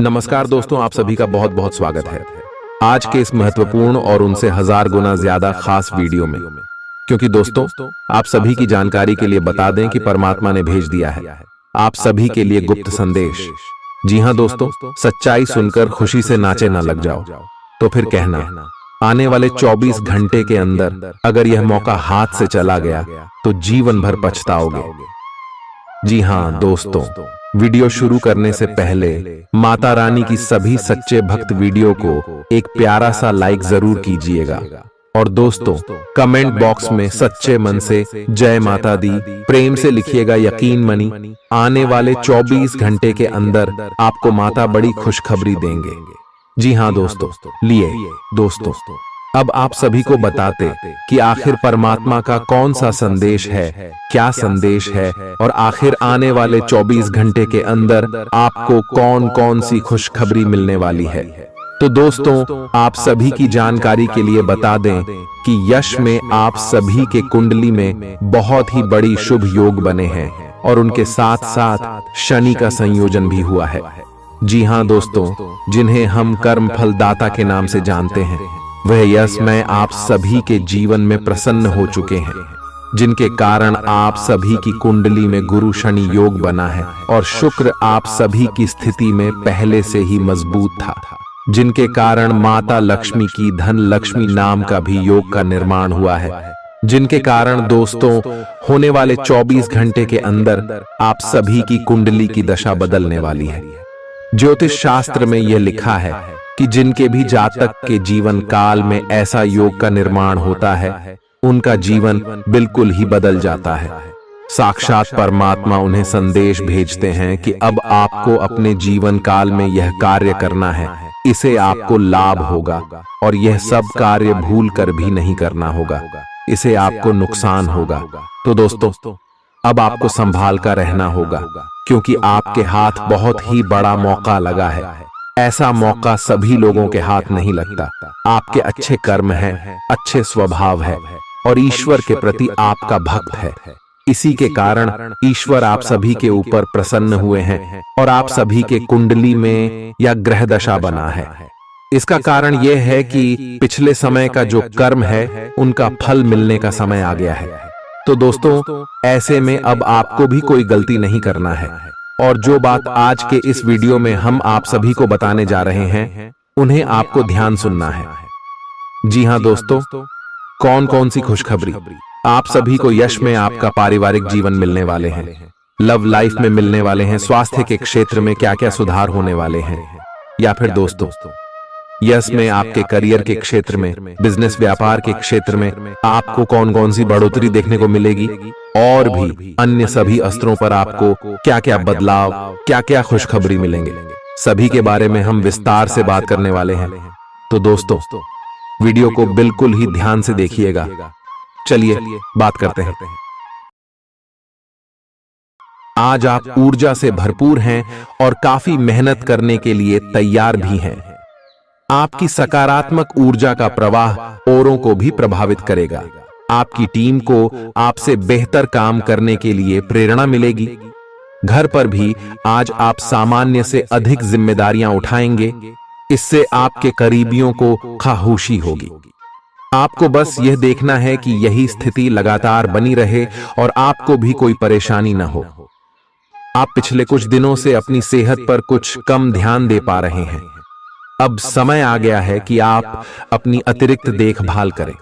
नमस्कार दोस्तों, आप सभी का बहुत बहुत स्वागत है आज के इस महत्वपूर्ण और उनसे 1000 गुना ज्यादा खास वीडियो में। क्योंकि दोस्तों, आप सभी की जानकारी के लिए बता दें कि परमात्मा ने भेज दिया है आप सभी के लिए गुप्त संदेश। जी हां दोस्तों, सच्चाई सुनकर खुशी से नाचे ना लग जाओ तो फिर कहना आने वाले 24 घंटे के अंदर अगर यह मौका हाथ से चला गया तो जीवन भर पछताओगे। जी हां दोस्तों, वीडियो शुरू करने से पहले माता रानी की सभी सच्चे भक्त वीडियो को एक प्यारा सा लाइक जरूर कीजिएगा। और दोस्तों, कमेंट बॉक्स में सच्चे मन से जय माता दी प्रेम से लिखिएगा। यकीन मनी आने वाले 24 घंटे के अंदर आपको माता बड़ी खुशखबरी देंगे। जी हां दोस्तों, लिए दोस्तों अब आप सभी को बताते कि आखिर परमात्मा का कौन सा संदेश है, क्या संदेश है, और आखिर आने वाले 24 घंटे के अंदर आपको कौन कौन सी खुशखबरी मिलने वाली है। तो दोस्तों, आप सभी की जानकारी के लिए बता दें कि यश में आप सभी के कुंडली में बहुत ही बड़ी शुभ योग बने हैं और उनके साथ साथ शनि का संयोजन भी हुआ है। जी हां दोस्तों, जिन्हें हम कर्म फल दाता के नाम से जानते हैं, वह यश में आप सभी के जीवन में प्रसन्न हो चुके हैं, जिनके कारण आप सभी की कुंडली में गुरु शनि योग बना है और शुक्र आप सभी की स्थिति में पहले से ही मजबूत था, जिनके कारण माता लक्ष्मी की धन लक्ष्मी नाम का भी योग का निर्माण हुआ है, जिनके कारण दोस्तों होने वाले 24 घंटे के अंदर आप सभी की कुंडली की दशा बदलने वाली है। ज्योतिष शास्त्र में यह लिखा है कि जिनके भी जातक के जीवन काल में ऐसा योग का निर्माण होता है, उनका जीवन बिल्कुल ही बदल जाता है। साक्षात परमात्मा उन्हें संदेश भेजते हैं कि अब आपको अपने जीवन काल में यह कार्य करना है, इसे आपको लाभ होगा और यह सब कार्य भूल कर भी नहीं करना होगा, इसे आपको नुकसान होगा। तो दोस्तों, अब आपको संभाल कर रहना होगा, क्योंकि आपके हाथ बहुत ही बड़ा मौका लगा है। ऐसा मौका सभी लोगों के हाथ नहीं लगता। आपके अच्छे कर्म हैं, अच्छे स्वभाव है और ईश्वर के प्रति आपका भक्त है। इसी के कारण ईश्वर आप सभी के ऊपर प्रसन्न हुए हैं और आप सभी के कुंडली में या ग्रह दशा बना है। इसका कारण यह है कि पिछले समय का जो कर्म है, उनका फल मिलने का समय आ गया है। तो दोस्तों, ऐसे में अब आपको भी कोई गलती नहीं करना है और जो बात आज के इस वीडियो में हम आप सभी को बताने जा रहे हैं, उन्हें आपको ध्यान सुनना है। जी हां दोस्तों, कौन कौन सी खुशखबरी। आप सभी को यश में आपका पारिवारिक जीवन मिलने वाले हैं, लव लाइफ में मिलने वाले हैं, स्वास्थ्य के क्षेत्र में क्या क्या सुधार होने वाले हैं, या फिर दोस्तों यश में आपके करियर के क्षेत्र में, बिजनेस व्यापार के क्षेत्र में आपको कौन कौन सी बढ़ोतरी देखने को मिलेगी, और भी अन्य सभी अस्त्रों पर आपको क्या क्या बदलाव, क्या क्या खुशखबरी मिलेंगे, सभी के बारे में हम विस्तार से बात करने वाले हैं। तो दोस्तों, वीडियो को बिल्कुल ही ध्यान से देखिएगा। चलिए बात करते हैं। आज आप ऊर्जा से भरपूर हैं और काफी मेहनत करने के लिए तैयार भी हैं। आपकी सकारात्मक ऊर्जा का प्रवाह औरों को भी प्रभावित करेगा। आपकी टीम को आपसे बेहतर काम करने के लिए प्रेरणा मिलेगी। घर पर भी आज आप सामान्य से अधिक जिम्मेदारियां उठाएंगे। इससे आपके करीबियों को खामोशी होगी। आपको बस यह देखना है कि यही स्थिति लगातार बनी रहे और आपको भी कोई परेशानी न हो। आप पिछले कुछ दिनों से अपनी सेहत पर कुछ कम ध्यान दे पा रहे हैं। अब समय आ गया है कि आप अपनी अतिरिक्त देखभाल करें।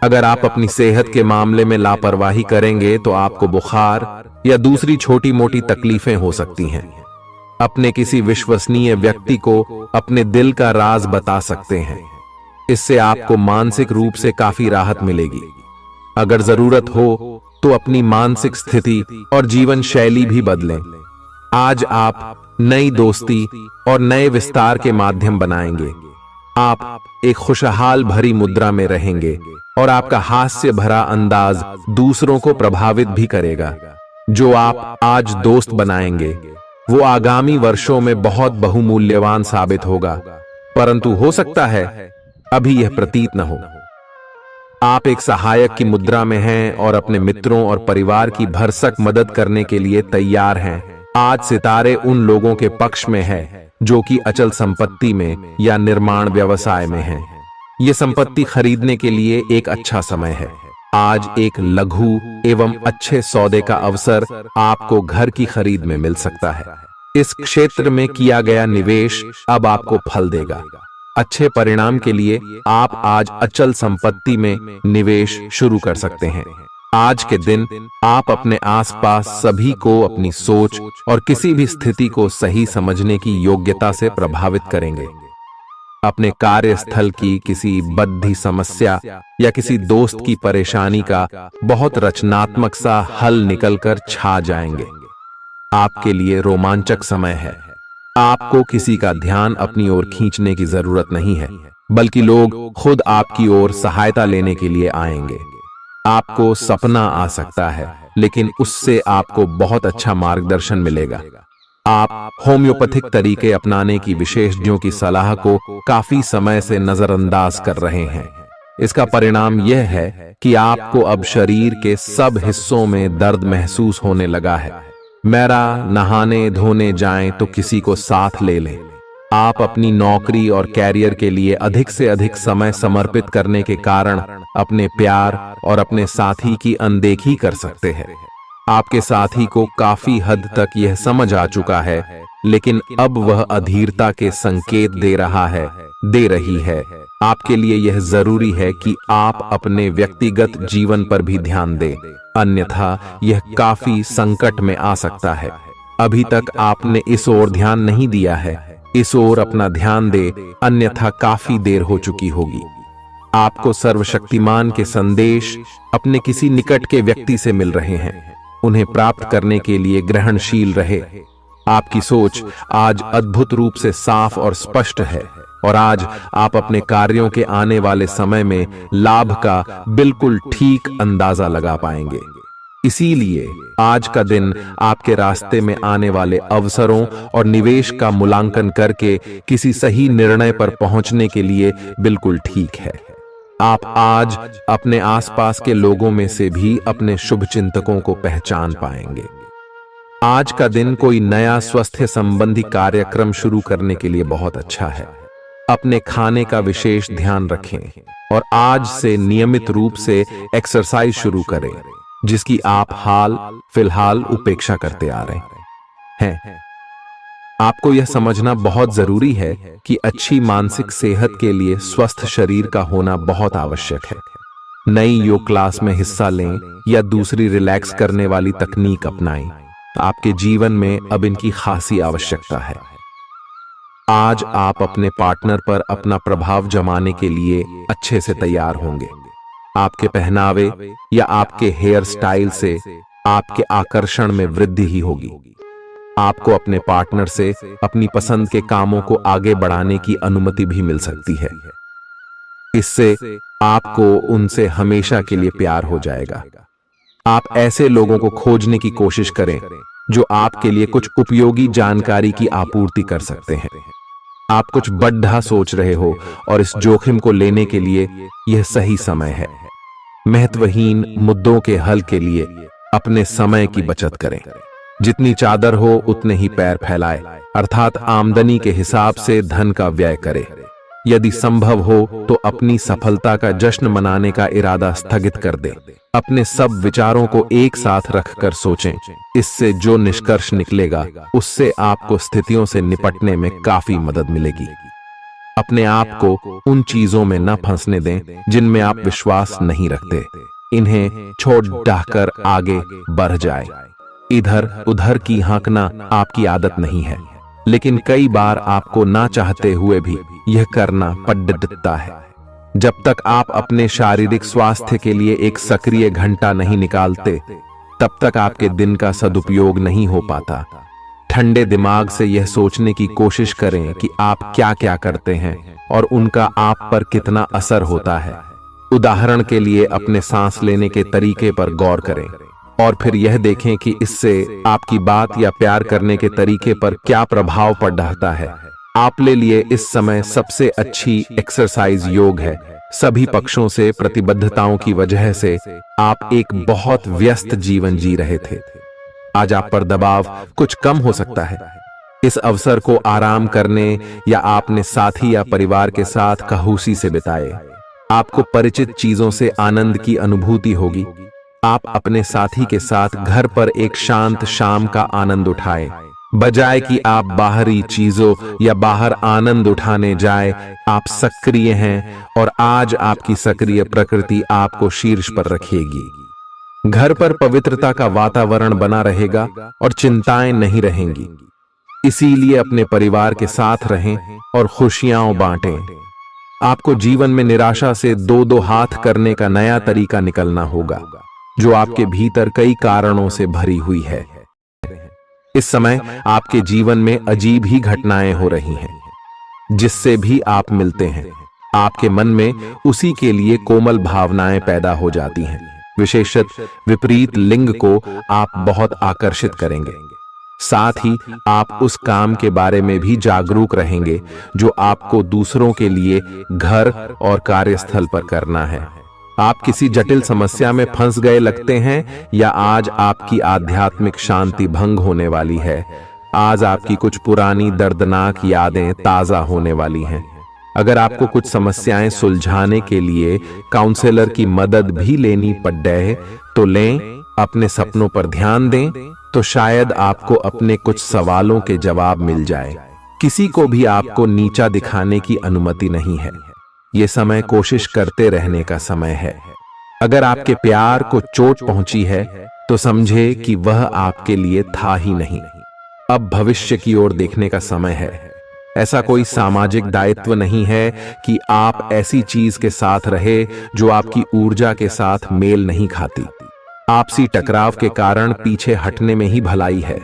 अगर आप अपनी सेहत के मामले में लापरवाही करेंगे तो आपको बुखार या दूसरी छोटी मोटी तकलीफें हो सकती हैं। अपने किसी विश्वसनीय व्यक्ति को अपने दिल का राज बता सकते हैं। इससे आपको मानसिक रूप से काफी राहत मिलेगी। अगर जरूरत हो तो अपनी मानसिक स्थिति और जीवन शैली भी बदलें। आज आप नई दोस्ती और नए विस्तार के माध्यम बनाएंगे। आप एक खुशहाल भरी मुद्रा में रहेंगे और आपका हास्य भरा अंदाज दूसरों को प्रभावित भी करेगा। जो आप आज दोस्त बनाएंगे, वो आगामी वर्षों में बहुत बहुमूल्यवान साबित होगा, परंतु हो सकता है अभी यह प्रतीत न हो। आप एक सहायक की मुद्रा में हैं और अपने मित्रों और परिवार की भरसक मदद करने के लिए तैयार हैं। आज सितारे उन लोगों के पक्ष में है जो कि अचल संपत्ति में या निर्माण व्यवसाय में है। ये संपत्ति खरीदने के लिए एक अच्छा समय है। आज एक लघु एवं अच्छे सौदे का अवसर आपको घर की खरीद में मिल सकता है। इस क्षेत्र में किया गया निवेश अब आपको फल देगा। अच्छे परिणाम के लिए आप आज अचल संपत्ति में निवेश शुरू कर सकते हैं। आज के दिन आप अपने आसपास सभी को अपनी सोच और किसी भी स्थिति को सही समझने की योग्यता से प्रभावित करेंगे। अपने कार्यस्थल की किसी बद्धी समस्या या किसी दोस्त की परेशानी का बहुत रचनात्मक सा हल निकलकर छा जाएंगे। आपके लिए रोमांचक समय है। आपको किसी का ध्यान अपनी ओर खींचने की जरूरत नहीं है, बल्कि लोग खुद आपकी ओर सहायता लेने के लिए आएंगे। आपको सपना आ सकता है, लेकिन उससे आपको बहुत अच्छा मार्गदर्शन मिलेगा। आप होम्योपैथिक तरीके अपनाने की विशेषज्ञों की सलाह को काफी समय से नजरअंदाज कर रहे हैं। इसका परिणाम यह है कि आपको अब शरीर के सब हिस्सों में दर्द महसूस होने लगा है। मेरा नहाने धोने जाएं तो किसी को साथ ले लें। आप अपनी नौकरी और कैरियर के लिए अधिक से अधिक समय समर्पित करने के कारण अपने प्यार और अपने साथी की अनदेखी कर सकते हैं। आपके साथी को काफी हद तक यह समझ आ चुका है, लेकिन अब वह अधीरता के संकेत दे रही है। आपके लिए यह जरूरी है कि आप अपने व्यक्तिगत जीवन पर भी ध्यान दें, अन्यथा यह काफी संकट में आ सकता है। अभी तक आपने इस ओर ध्यान नहीं दिया है, इस ओर अपना ध्यान दे, अन्यथा काफी देर हो चुकी होगी। आपको सर्वशक्तिमान के संदेश अपने किसी निकट के व्यक्ति से मिल रहे हैं। उन्हें प्राप्त करने के लिए ग्रहणशील रहे। आपकी सोच आज अद्भुत रूप से साफ और स्पष्ट है, और आज आप अपने कार्यों के आने वाले समय में लाभ का बिल्कुल ठीक अंदाजा लगा पाएंगे। इसीलिए आज का दिन आपके रास्ते में आने वाले अवसरों और निवेश का मूल्यांकन करके किसी सही निर्णय पर पहुंचने के लिए बिल्कुल ठीक है। आप आज अपने आसपास के लोगों में से भी अपने शुभ चिंतकों को पहचान पाएंगे। आज का दिन कोई नया स्वास्थ्य संबंधी कार्यक्रम शुरू करने के लिए बहुत अच्छा है। अपने खाने का विशेष ध्यान रखें और आज से नियमित रूप से एक्सरसाइज शुरू करें, जिसकी आप हाल फिलहाल उपेक्षा करते आ रहे हैं। आपको यह समझना बहुत जरूरी है कि अच्छी मानसिक सेहत के लिए स्वस्थ शरीर का होना बहुत आवश्यक है। नई योग क्लास में हिस्सा लें या दूसरी रिलैक्स करने वाली तकनीक अपनाएं। आपके जीवन में अब इनकी खासी आवश्यकता है। आज आप अपने पार्टनर पर अपना प्रभाव जमाने के लिए अच्छे से तैयार होंगे। आपके पहनावे या आपके हेयर स्टाइल से आपके आकर्षण में वृद्धि ही होगी। आपको अपने पार्टनर से अपनी पसंद के कामों को आगे बढ़ाने की अनुमति भी मिल सकती है। इससे आपको उनसे हमेशा के लिए प्यार हो जाएगा। आप ऐसे लोगों को खोजने की कोशिश करें जो आपके लिए कुछ उपयोगी जानकारी की आपूर्ति कर सकते हैं। आप कुछ बड़ा सोच रहे हो और इस जोखिम को लेने के लिए यह सही समय है। महत्वहीन मुद्दों के हल के लिए अपने समय की बचत करें। जितनी चादर हो उतने ही पैर फैलाए, अर्थात आमदनी के हिसाब से धन का व्यय करें। यदि संभव हो तो अपनी सफलता का जश्न मनाने का इरादा स्थगित कर दें। अपने सब विचारों को एक साथ रखकर सोचें। इससे जो निष्कर्ष निकलेगा उससे आपको स्थितियों से निपटने में काफी मदद मिलेगी। अपने आप को उन चीजों में न फंसने दें जिनमें आप विश्वास नहीं रखते। इन्हें छोड़ डाहकर आगे बढ़ जाए। इधर उधर की हाँकना आपकी आदत नहीं है, लेकिन कई बार आपको ना चाहते हुए भी यह करना पड़ता है। जब तक आप अपने शारीरिक स्वास्थ्य के लिए एक सक्रिय घंटा नहीं निकालते, तब तक आपके दिन का सदुपयोग नहीं हो पाता। ठंडे दिमाग से यह सोचने की कोशिश करें कि आप क्या क्या करते हैं और उनका आप पर कितना असर होता है। उदाहरण के लिए अपने सांस लेने के तरीके पर गौर करें और फिर यह देखें कि इससे आपकी बात या प्यार करने के तरीके पर क्या प्रभाव पड़ रहा है। आपके लिए इस समय सबसे अच्छी एक्सरसाइज योग है। सभी पक्षों से प्रतिबद्धताओं की वजह से आप एक बहुत व्यस्त जीवन जी रहे थे। आज आप पर दबाव कुछ कम हो सकता है। इस अवसर को आराम करने या अपने साथी या परिवार के साथ खौशी से बिताए। आपको परिचित चीजों से आनंद की अनुभूति होगी। आप अपने साथी के साथ घर पर एक शांत शाम का आनंद उठाएं। बजाय कि आप बाहरी चीजों या बाहर आनंद उठाने जाए, आप सक्रिय हैं और आज आपकी सक्रिय प्रकृति आपको शीर्ष पर रखेगी। घर पर पवित्रता का वातावरण बना रहेगा और चिंताएं नहीं रहेंगी। इसीलिए अपने परिवार के साथ रहें और खुशियां बांटें। आपको जीवन में निराशा से दो दो हाथ करने का नया तरीका निकलना होगा, जो आपके भीतर कई कारणों से भरी हुई है। इस समय आपके जीवन में अजीब ही घटनाएं हो रही हैं, जिससे भी आप मिलते हैं आपके मन में उसी के लिए कोमल भावनाएं पैदा हो जाती हैं। विशेषतः विपरीत लिंग को आप बहुत आकर्षित करेंगे। साथ ही आप उस काम के बारे में भी जागरूक रहेंगे जो आपको दूसरों के लिए घर और कार्यस्थल पर करना है। आप किसी जटिल समस्या में फंस गए लगते हैं या आज आपकी आध्यात्मिक शांति भंग होने वाली है। आज आपकी कुछ पुरानी दर्दनाक यादें ताजा होने वाली हैं। अगर आपको कुछ समस्याएं सुलझाने के लिए काउंसलर की मदद भी लेनी पड़ जाए तो लें। अपने सपनों पर ध्यान दें तो शायद आपको अपने कुछ सवालों के जवाब मिल जाए। किसी को भी आपको नीचा दिखाने की अनुमति नहीं है। ये समय कोशिश करते रहने का समय है। अगर आपके प्यार को चोट पहुंची है तो समझे कि वह आपके लिए था ही नहीं। अब भविष्य की ओर देखने का समय है। ऐसा कोई सामाजिक दायित्व नहीं है कि आप ऐसी चीज के साथ रहे जो आपकी ऊर्जा के साथ मेल नहीं खाती। आपसी टकराव के कारण पीछे हटने में ही भलाई है।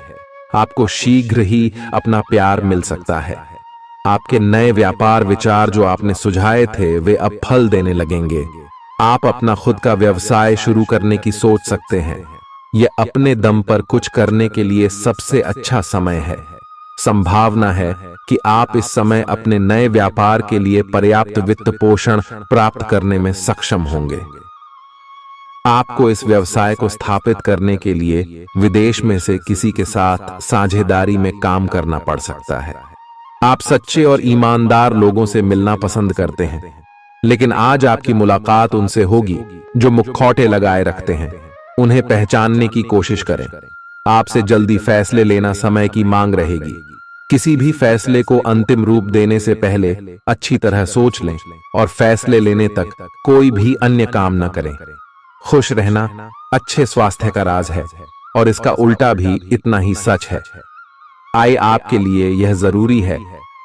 आपको शीघ्र ही अपना प्यार मिल सकता है। आपके नए व्यापार विचार जो आपने सुझाए थे वे अब फल देने लगेंगे। आप अपना खुद का व्यवसाय शुरू करने की सोच सकते हैं। यह अपने दम पर कुछ करने के लिए सबसे अच्छा समय है। संभावना है कि आप इस समय अपने नए व्यापार के लिए पर्याप्त वित्त पोषण प्राप्त करने में सक्षम होंगे। आपको इस व्यवसाय को स्थापित करने के लिए विदेश में से किसी के साथ साझेदारी में काम करना पड़ सकता है। आप सच्चे और ईमानदार लोगों से मिलना पसंद करते हैं, लेकिन आज आपकी मुलाकात उनसे होगी जो मुखौटे लगाए रखते हैं। उन्हें पहचानने की कोशिश करें। आपसे जल्दी फैसले लेना समय की मांग रहेगी। किसी भी फैसले को अंतिम रूप देने से पहले अच्छी तरह सोच लें और फैसले लेने तक कोई भी अन्य काम न करें। खुश रहना अच्छे स्वास्थ्य का राज है और इसका उल्टा भी इतना ही सच है। आए आपके लिए यह जरूरी है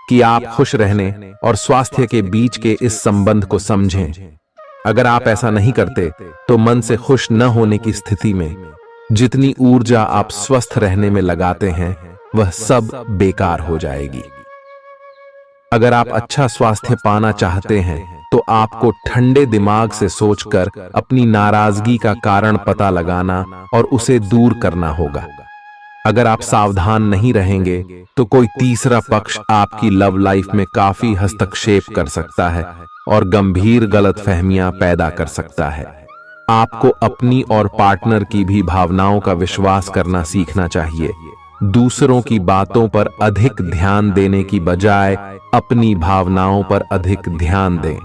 कि आप खुश रहने और स्वास्थ्य के बीच के इस संबंध को समझें। अगर आप ऐसा नहीं करते तो मन से खुश न होने की स्थिति में जितनी ऊर्जा आप स्वस्थ रहने में लगाते हैं वह सब बेकार हो जाएगी। अगर आप अच्छा स्वास्थ्य पाना चाहते हैं तो आपको ठंडे दिमाग से सोचकर अपनी नाराजगी का कारण पता लगाना और उसे दूर करना होगा। अगर आप सावधान नहीं रहेंगे तो कोई तीसरा पक्ष आपकी लव लाइफ में काफी हस्तक्षेप कर सकता है और गंभीर गलतफहमियां पैदा कर सकता है। आपको अपनी और पार्टनर की भी भावनाओं का विश्वास करना सीखना चाहिए। दूसरों की बातों पर अधिक ध्यान देने की बजाय अपनी भावनाओं पर अधिक ध्यान दें।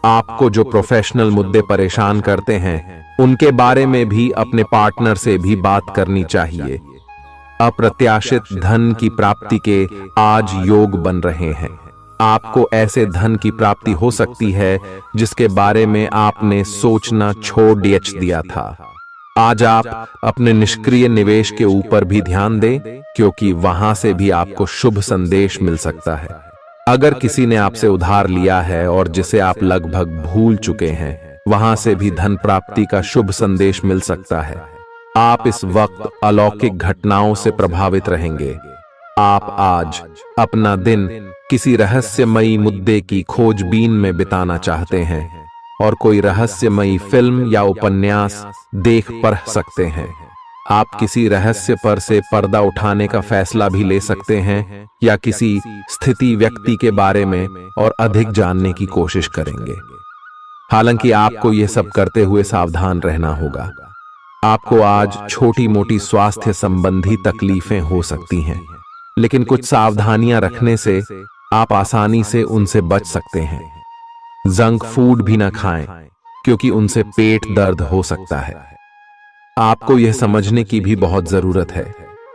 आपको जो प्रोफेशनल मुद्दे परेशान करते हैं उनके बारे में भी अपने पार्टनर से भी बात करनी चाहिए। अप्रत्याशित धन की प्राप्ति के आज योग बन रहे हैं। आपको ऐसे धन की प्राप्ति हो सकती है जिसके बारे में आपने सोचना छोड़ दिया था। आज आप अपने निष्क्रिय निवेश के ऊपर भी ध्यान दें, क्योंकि वहां से भी आपको शुभ संदेश मिल सकता है। अगर किसी ने आपसे उधार लिया है और जिसे आप लगभग भूल चुके हैं, वहां से भी धन प्राप्ति का शुभ संदेश मिल सकता है। आप इस वक्त अलौकिक घटनाओं से प्रभावित रहेंगे। आप आज अपना दिन किसी रहस्यमयी मुद्दे की खोजबीन में बिताना चाहते हैं और कोई रहस्यमयी फिल्म या उपन्यास देख पढ़ सकते हैं। आप किसी रहस्य पर से पर्दा उठाने का फैसला भी ले सकते हैं या किसी स्थिति व्यक्ति के बारे में और अधिक जानने की कोशिश करेंगे। हालांकि आपको यह सब करते हुए सावधान रहना होगा। आपको आज छोटी मोटी स्वास्थ्य संबंधी तकलीफें हो सकती हैं। लेकिन कुछ सावधानियां रखने से आप आसानी से उनसे बच सकते हैं। जंक फूड भी ना खाएं, क्योंकि उनसे पेट दर्द हो सकता है। आपको यह समझने की भी बहुत जरूरत है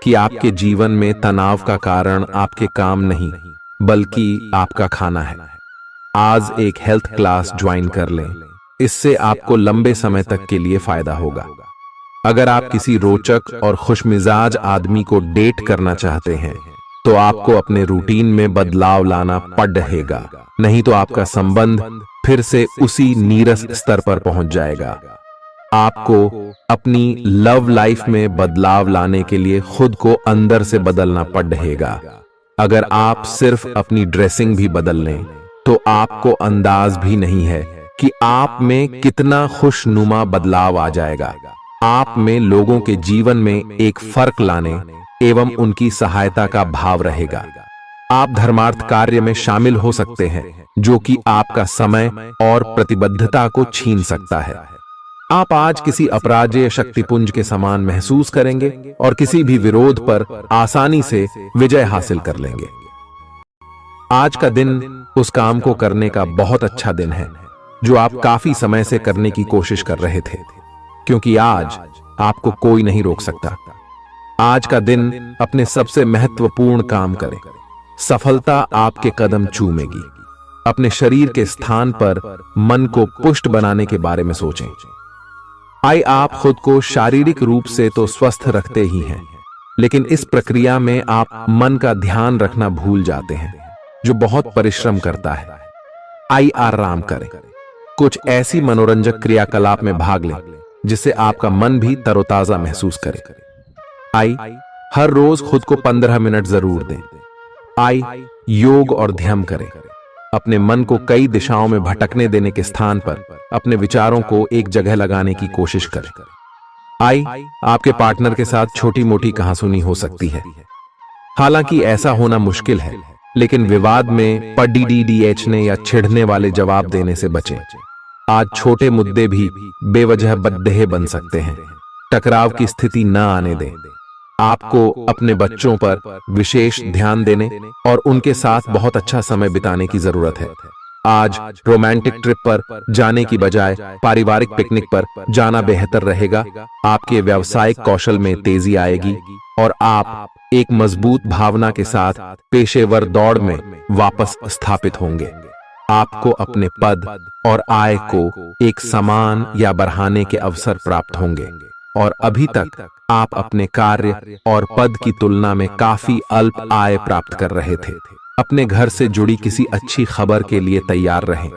कि आपके जीवन में तनाव का कारण आपके काम नहीं, बल्कि आपका खाना है। आज एक हेल्थ क्लास ज्वाइन कर लें, इससे आपको लंबे समय तक के लिए फायदा होगा। अगर आप किसी रोचक और खुशमिजाज आदमी को डेट करना चाहते हैं, तो आपको अपने रूटीन में बदलाव लाना पड़ेगा, नहीं तो आपका संबंध फिर से उसी नीरस स्तर पर पहुंच जाएगा। आपको अपनी लव लाइफ में बदलाव लाने के लिए खुद को अंदर से बदलना पड़ेगा। अगर आप सिर्फ अपनी ड्रेसिंग भी बदल लें, तो आपको अंदाज भी नहीं है कि आप में कितना खुशनुमा बदलाव आ जाएगा। आप में लोगों के जीवन में एक फर्क लाने एवं उनकी सहायता का भाव रहेगा। आप धर्मार्थ कार्य में शामिल हो सकते हैं, जो कि आपका समय और प्रतिबद्धता को छीन सकता है। आप आज किसी अपराजेय शक्तिपुंज के समान महसूस करेंगे और किसी भी विरोध पर आसानी से विजय हासिल कर लेंगे। आज का दिन उस काम को करने का बहुत अच्छा दिन है जो आप काफी समय से करने की कोशिश कर रहे थे, क्योंकि आज आपको कोई नहीं रोक सकता। आज का दिन अपने सबसे महत्वपूर्ण काम करें। सफलता आपके कदम चूमेगी। अपने शरीर के स्थान पर मन को पुष्ट बनाने के बारे में सोचें। आप खुद को शारीरिक रूप से तो स्वस्थ रखते ही हैं, लेकिन इस प्रक्रिया में आप मन का ध्यान रखना भूल जाते हैं, जो बहुत परिश्रम करता है। आराम करें। कुछ ऐसी मनोरंजक क्रियाकलाप में भाग लें जिससे आपका मन भी तरोताजा महसूस करे। हर रोज खुद को 15 मिनट जरूर दें। योग और ध्यान करें। अपने मन को कई दिशाओं में भटकने देने के स्थान पर अपने विचारों को एक जगह लगाने की कोशिश करें। आपके पार्टनर के साथ छोटी मोटी कहासुनी हो सकती है। हालांकि ऐसा होना मुश्किल है, लेकिन विवाद में पढ़ने या छिड़ने वाले जवाब देने से बचें। आज छोटे मुद्दे भी बेवजह बद्देह बन सकते हैं। टकराव की स्थिति न आने दें। आपको अपने बच्चों पर विशेष ध्यान देने और उनके साथ बहुत अच्छा समय बिताने की जरूरत है। आज रोमांटिक ट्रिप पर जाने की बजाय पारिवारिक पिकनिक पर जाना बेहतर रहेगा। आपके व्यावसायिक कौशल में तेजी आएगी और आप एक मजबूत भावना के साथ पेशेवर दौड़ में वापस स्थापित होंगे। आपको अपने पद और आय को एक समान या बढ़ाने के अवसर प्राप्त होंगे, और अभी तक आप अपने कार्य और पद की तुलना में काफी अल्प आय प्राप्त कर रहे थे। अपने घर से जुड़ी किसी अच्छी खबर के लिए तैयार रहें।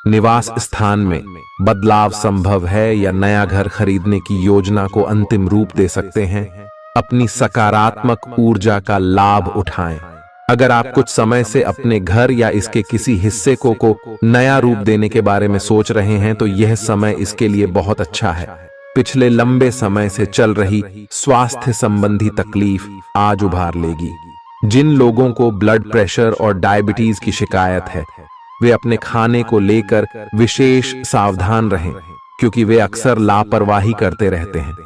निवास स्थान में बदलाव संभव है या नया घर खरीदने की योजना को अंतिम रूप दे सकते हैं। अपनी सकारात्मक ऊर्जा का लाभ उठाएं। अगर आप कुछ समय से अपने घर या इसके किसी हिस्से को नया रूप देने के बारे में सोच रहे हैं, तो यह समय इसके लिए बहुत अच्छा है। पिछले लंबे समय से चल रही स्वास्थ्य संबंधी तकलीफ आज उभार लेगी। जिन लोगों को ब्लड प्रेशर और डायबिटीज की शिकायत है, वे अपने खाने को लेकर विशेष सावधान रहें, क्योंकि वे अक्सर लापरवाही करते रहते हैं।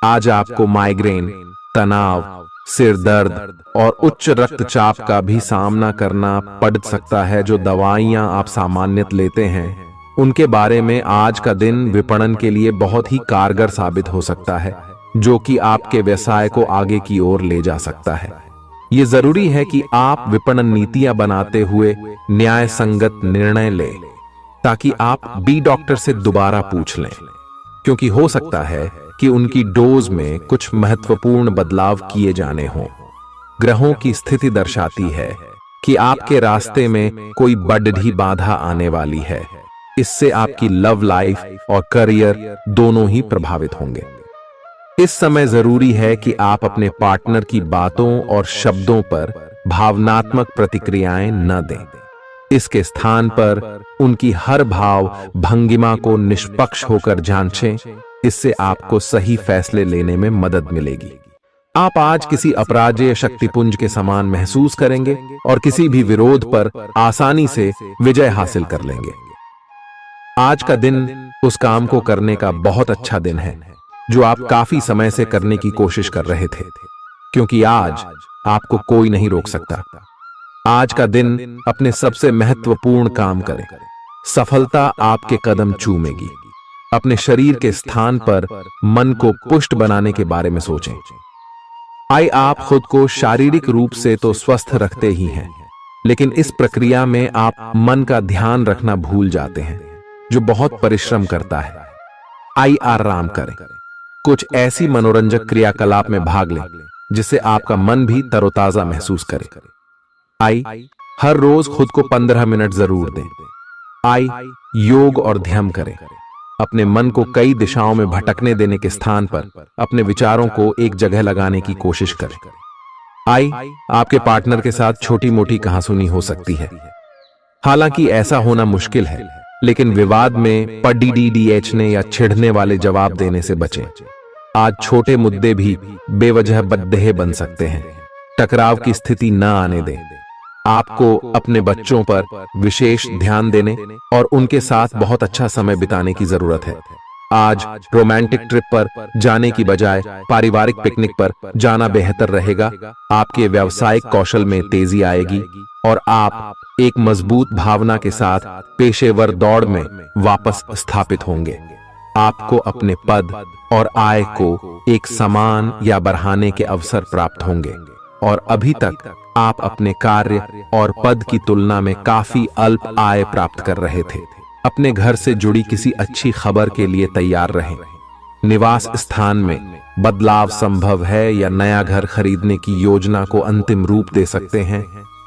आज आपको माइग्रेन, तनाव, सिर दर्द और उच्च रक्तचाप का भी सामना करना पड़ सकता है। जो दवाइयां आप सामान्यतः लेते हैं, उनके बारे में आज का दिन विपणन के लिए बहुत ही कारगर साबित हो सकता है, जो कि आपके व्यवसाय को आगे की ओर ले जा सकता है। ये जरूरी है कि आप विपणन नीतियां बनाते हुए न्याय संगत निर्णय लें, ताकि आप डॉक्टर से दोबारा पूछ लें, क्योंकि हो सकता है कि उनकी डोज में कुछ महत्वपूर्ण बदलाव किए जाने हों। ग्रहों की स्थिति दर्शाती है कि आपके रास्ते में कोई बड़ी बाधा आने वाली है। इससे आपकी लव लाइफ और करियर दोनों ही प्रभावित होंगे। इस समय जरूरी है कि आप अपने पार्टनर की बातों और शब्दों पर भावनात्मक प्रतिक्रियाएं न दें। इसके स्थान पर उनकी हर भाव भंगिमा को निष्पक्ष होकर जांचें। इससे आपको सही फैसले लेने में मदद मिलेगी। आप आज किसी अपराजेय शक्तिपुंज के समान महसूस करेंगे और किसी भी विरोध पर आसानी से विजय हासिल कर लेंगे। आज का दिन उस काम को करने का बहुत अच्छा दिन है जो आप काफी समय से करने की कोशिश कर रहे थे, क्योंकि आज आपको कोई नहीं रोक सकता। आज का दिन अपने सबसे महत्वपूर्ण काम करें। सफलता आपके कदम चूमेगी। अपने शरीर के स्थान पर मन को पुष्ट बनाने के बारे में सोचें। आप खुद को शारीरिक रूप से तो स्वस्थ रखते ही हैं, लेकिन इस प्रक्रिया में आप मन का ध्यान रखना भूल जाते हैं, जो बहुत परिश्रम करता है। आराम करें। कुछ ऐसी मनोरंजक क्रियाकलाप में भाग लें जिससे आपका मन भी तरोताजा महसूस करे। हर रोज खुद को 15 मिनट जरूर दें। योग और ध्यान करें। अपने मन को कई दिशाओं में भटकने देने के स्थान पर अपने विचारों को एक जगह लगाने की कोशिश करें। आपके पार्टनर के साथ छोटी मोटी कहासुनी हो सकती है। हालांकि ऐसा होना मुश्किल है, लेकिन विवाद में पढ़ने या छिड़ने वाले जवाब देने से बचें। आज छोटे मुद्दे भी बेवजह बद्देह बन सकते हैं। टकराव की स्थिति न आने दें। आपको अपने बच्चों पर विशेष ध्यान देने और उनके साथ बहुत अच्छा समय बिताने की जरूरत है। आज रोमांटिक ट्रिप पर जाने की बजाय पारिवारिक पिकनिक पर जाना बेहतर रहेगा। आपके व्यावसायिक कौशल में तेजी आएगी और आप एक मजबूत भावना के साथ पेशेवर दौड़ में वापस स्थापित होंगे। आपको अपने पद और आय को एक समान या बढ़ाने के अवसर प्राप्त होंगे और अभी तक आप अपने कार्य और पद की तुलना में काफी अल्प आय प्राप्त कर रहे थे। अपने घर से जुड़ी किसी अच्छी खबर के लिए तैयार रहें। निवास स्थान में बदलाव संभव है या नया घर खरीदने की योजना को अंतिम रूप दे सकते हैं।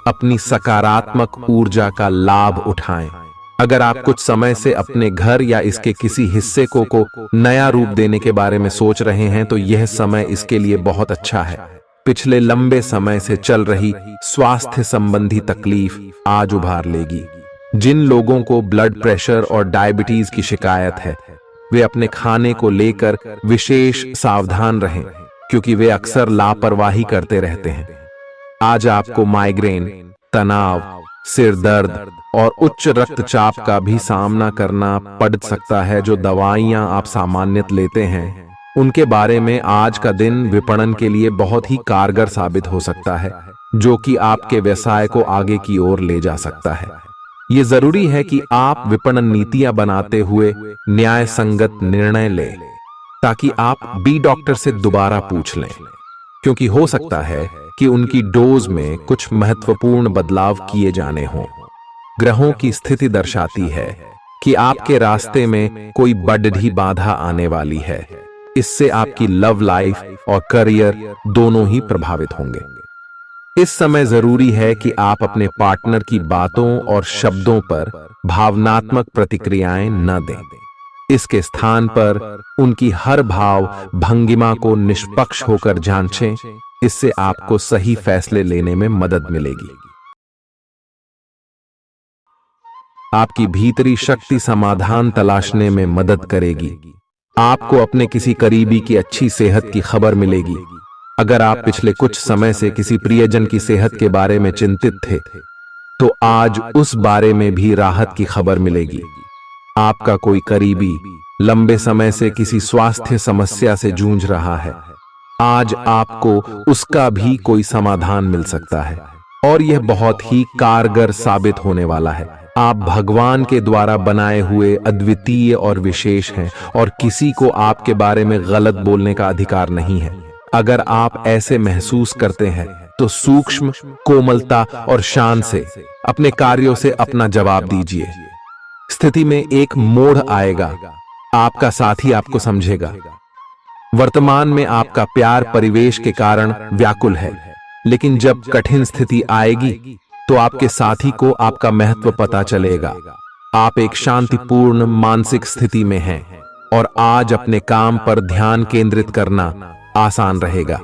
अपनी सकारात्मक ऊर्जा का लाभ उठाएं। अगर आप कुछ समय से अपने घर या इसके किसी हिस्से को नया रूप देने के बारे में सोच रहे हैं, तो यह समय इसके लिए बहुत अच्छा है। पिछले लंबे समय से चल रही स्वास्थ्य संबंधी तकलीफ आज उभार लेगी। जिन लोगों को ब्लड प्रेशर और डायबिटीज की शिकायत है, वे अपने खाने को लेकर विशेष सावधान रहें, क्योंकि वे अक्सर लापरवाही करते रहते हैं। आज आपको माइग्रेन, तनाव, सिर दर्द और उच्च रक्तचाप का भी सामना करना पड़ सकता है। जो दवाइयां आप सामान्यतः लेते हैं, उनके बारे में आज का दिन विपणन के लिए बहुत ही कारगर साबित हो सकता है, जो कि आपके व्यवसाय को आगे की ओर ले जा सकता है। ये जरूरी है कि आप विपणन नीतियां बनाते हुए न्याय संगत निर्णय लें, ताकि आप बी डॉक्टर से दोबारा पूछ लें, क्योंकि हो सकता है कि उनकी डोज में कुछ महत्वपूर्ण बदलाव किए जाने हों। ग्रहों की स्थिति दर्शाती है कि आपके रास्ते में कोई बड़ी बाधा आने वाली है। इससे आपकी लव लाइफ और करियर दोनों ही प्रभावित होंगे। इस समय जरूरी है कि आप अपने पार्टनर की बातों और शब्दों पर भावनात्मक प्रतिक्रियाएं न दें। इसके स्थान पर उनकी हर भाव भंगिमा को निष्पक्ष होकर जांचें। इससे आपको सही फैसले लेने में मदद मिलेगी। आपकी भीतरी शक्ति समाधान तलाशने में मदद करेगी। आपको अपने किसी करीबी की अच्छी सेहत की खबर मिलेगी। अगर आप पिछले कुछ समय से किसी प्रियजन की सेहत के बारे में चिंतित थे, तो आज उस बारे में भी राहत की खबर मिलेगी। आपका कोई करीबी लंबे समय से किसी स्वास्थ्य समस्या से जूझ रहा है, आज आपको उसका भी कोई समाधान मिल सकता है और यह बहुत ही कारगर साबित होने वाला है। आप भगवान के द्वारा बनाए हुए अद्वितीय और विशेष हैं और किसी को आपके बारे में गलत बोलने का अधिकार नहीं है। अगर आप ऐसे महसूस करते हैं, तो सूक्ष्म, कोमलता और शान से अपने कार्यों से अपना जवाब दीजिए। स्थिति में एक मोड़ आएगा, आपका साथी आपको समझेगा। वर्तमान में आपका प्यार परिवेश के कारण व्याकुल है, लेकिन जब कठिन स्थिति आएगी तो आपके साथी को आपका महत्व पता चलेगा। आप एक शांतिपूर्ण मानसिक स्थिति में हैं और आज अपने काम पर ध्यान केंद्रित करना आसान रहेगा।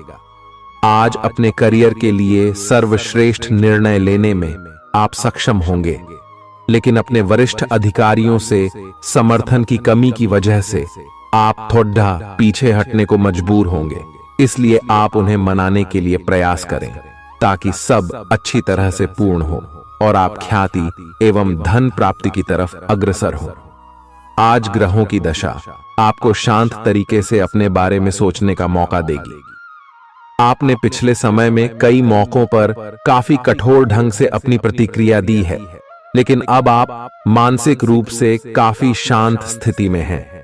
आज अपने करियर के लिए सर्वश्रेष्ठ निर्णय लेने में आप सक्षम होंगे, लेकिन अपने वरिष्ठ अधिकारियों से समर्थन की कमी की वजह से आप थोड़ा पीछे हटने को मजबूर होंगे। इसलिए आप उन्हें मनाने के लिए प्रयास करें, ताकि सब अच्छी तरह से पूर्ण हो और आप ख्याति एवं धन प्राप्ति की तरफ अग्रसर हो। आज ग्रहों की दशा आपको शांत तरीके से अपने बारे में सोचने का मौका देगी। आपने पिछले समय में कई मौकों पर काफी कठोर ढंग से अपनी प्रतिक्रिया दी है, लेकिन अब आप मानसिक रूप से काफी शांत स्थिति में हैं।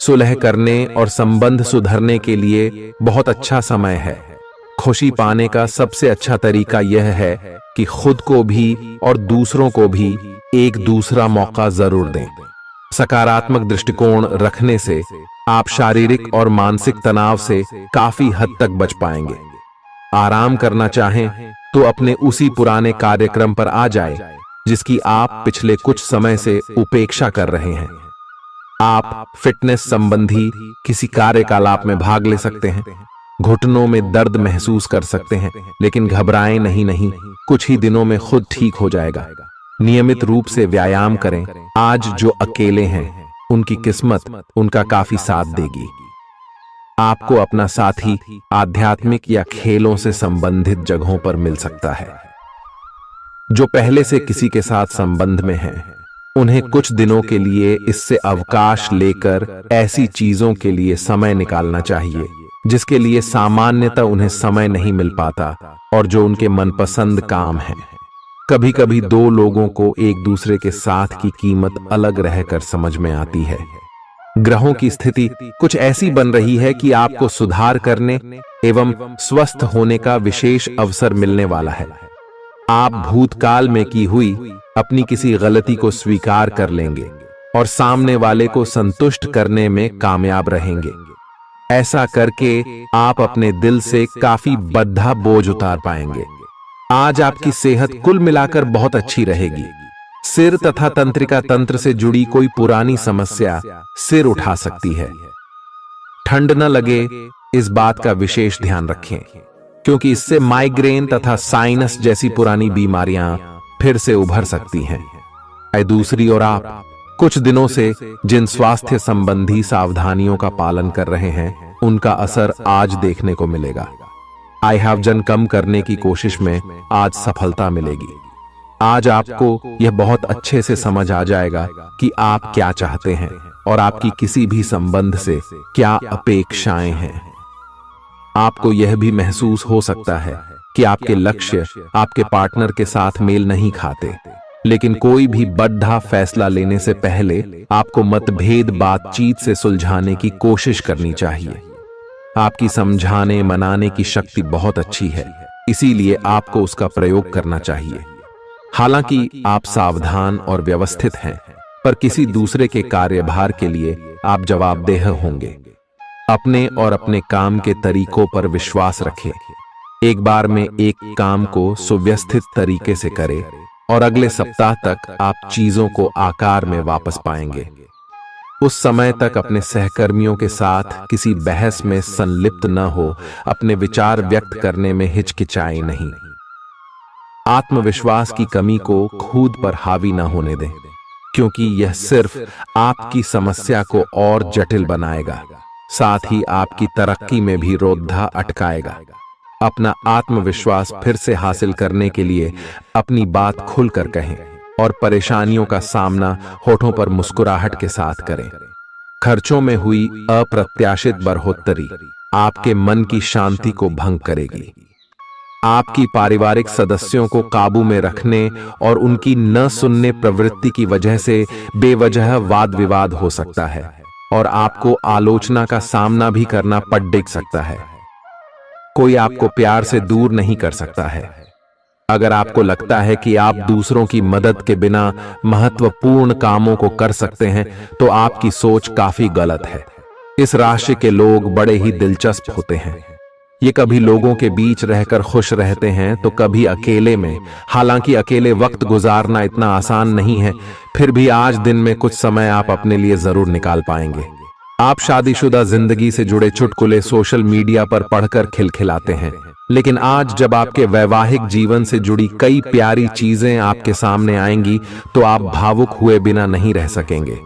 सुलह करने और संबंध सुधरने के लिए बहुत अच्छा समय है। खुशी पाने का सबसे अच्छा तरीका यह है कि खुद को भी और दूसरों को भी एक दूसरा मौका जरूर दें। सकारात्मक दृष्टिकोण रखने से आप शारीरिक और मानसिक तनाव से काफी हद तक बच पाएंगे। आराम करना चाहें तो अपने उसी पुराने कार्यक्रम पर आ जाए जिसकी आप पिछले कुछ समय से उपेक्षा कर रहे हैं। आप फिटनेस संबंधी किसी कार्यकलाप में भाग ले सकते हैं। घुटनों में दर्द महसूस कर सकते हैं, लेकिन घबराएं नहीं, कुछ ही दिनों में खुद ठीक हो जाएगा। नियमित रूप से व्यायाम करें। आज जो अकेले हैं उनकी किस्मत उनका काफी साथ देगी। आपको अपना साथी आध्यात्मिक या खेलों से संबंधित जगहों पर मिल सकता है। जो पहले से किसी के साथ संबंध में हैं, उन्हें कुछ दिनों के लिए इससे अवकाश लेकर ऐसी चीजों के लिए समय निकालना चाहिए जिसके लिए सामान्यतः उन्हें समय नहीं मिल पाता और जो उनके मनपसंद काम है। कभी कभी दो लोगों को एक दूसरे के साथ की कीमत अलग रहकर समझ में आती है। ग्रहों की स्थिति कुछ ऐसी बन रही है कि आपको सुधार करने एवं स्वस्थ होने का विशेष अवसर मिलने वाला है। आप भूतकाल में की हुई अपनी किसी गलती को स्वीकार कर लेंगे और सामने वाले को संतुष्ट करने में कामयाब रहेंगे। ऐसा करके आप अपने दिल से काफी बद्धा बोझ उतार पाएंगे। आज आपकी सेहत कुल मिलाकर बहुत अच्छी रहेगी। सिर तथा तंत्रिका तंत्र से जुड़ी कोई पुरानी समस्या सिर उठा सकती है। ठंड न लगे इस बात का विशेष ध्यान रखें, क्योंकि इससे माइग्रेन तथा साइनस जैसी पुरानी बीमारियां फिर से उभर सकती हैं। दूसरी ओर आप कुछ दिनों से जिन स्वास्थ्य संबंधी सावधानियों का पालन कर रहे हैं, उनका असर आज देखने को मिलेगा। आई हैव वजन कम करने की कोशिश में आज सफलता मिलेगी। आज आपको यह बहुत अच्छे से समझ आ जाएगा कि आप क्या चाहते हैं और आपकी किसी भी संबंध से क्या अपेक्षाएं हैं। आपको यह भी महसूस हो सकता है कि आपके लक्ष्य आपके पार्टनर के साथ मेल नहीं खाते, लेकिन कोई भी बड़ा फैसला लेने से पहले आपको मतभेद बातचीत से सुलझाने की कोशिश करनी चाहिए। आपकी समझाने मनाने की शक्ति बहुत अच्छी है, इसीलिए आपको उसका प्रयोग करना चाहिए। हालांकि आप सावधान और व्यवस्थित हैं, पर किसी दूसरे के कार्यभार के लिए आप जवाबदेह होंगे। अपने और अपने काम के तरीकों पर विश्वास रखें। एक बार में एक काम को सुव्यवस्थित तरीके से करें और अगले सप्ताह तक आप चीजों को आकार में वापस पाएंगे। उस समय तक अपने सहकर्मियों के साथ किसी बहस में संलिप्त न हो, अपने विचार व्यक्त करने में हिचकिचाएं नहीं। आत्मविश्वास की कमी को खुद पर हावी न होने दें, क्योंकि यह सिर्फ आपकी समस्या को और जटिल बनाएगा, साथ ही आपकी तरक्की में भी रोधा अटकाएगा। अपना आत्मविश्वास फिर से हासिल करने के लिए अपनी बात खुलकर कहें और परेशानियों का सामना होठों पर मुस्कुराहट के साथ करें। खर्चों में हुई अप्रत्याशित बढ़ोतरी आपके मन की शांति को भंग करेगी। आपकी पारिवारिक सदस्यों को काबू में रखने और उनकी न सुनने प्रवृत्ति की वजह से बेवजह वाद विवाद हो सकता है और आपको आलोचना का सामना भी करना पड़ सकता है। कोई आपको प्यार से दूर नहीं कर सकता है। अगर आपको लगता है कि आप दूसरों की मदद के बिना महत्वपूर्ण कामों को कर सकते हैं, तो आपकी सोच काफी गलत है। इस राशि के लोग बड़े ही दिलचस्प होते हैं। ये कभी लोगों के बीच रहकर खुश रहते हैं तो कभी अकेले में। हालांकि अकेले वक्त गुजारना इतना आसान नहीं है, फिर भी आज दिन में कुछ समय आप अपने लिए जरूर निकाल पाएंगे। आप शादीशुदा जिंदगी से जुड़े चुटकुले सोशल मीडिया पर पढ़कर खिलखिलाते हैं, लेकिन आज जब आपके वैवाहिक जीवन से जुड़ी कई प्यारी चीजें आपके सामने आएंगी तो आप भावुक हुए बिना नहीं रह सकेंगे।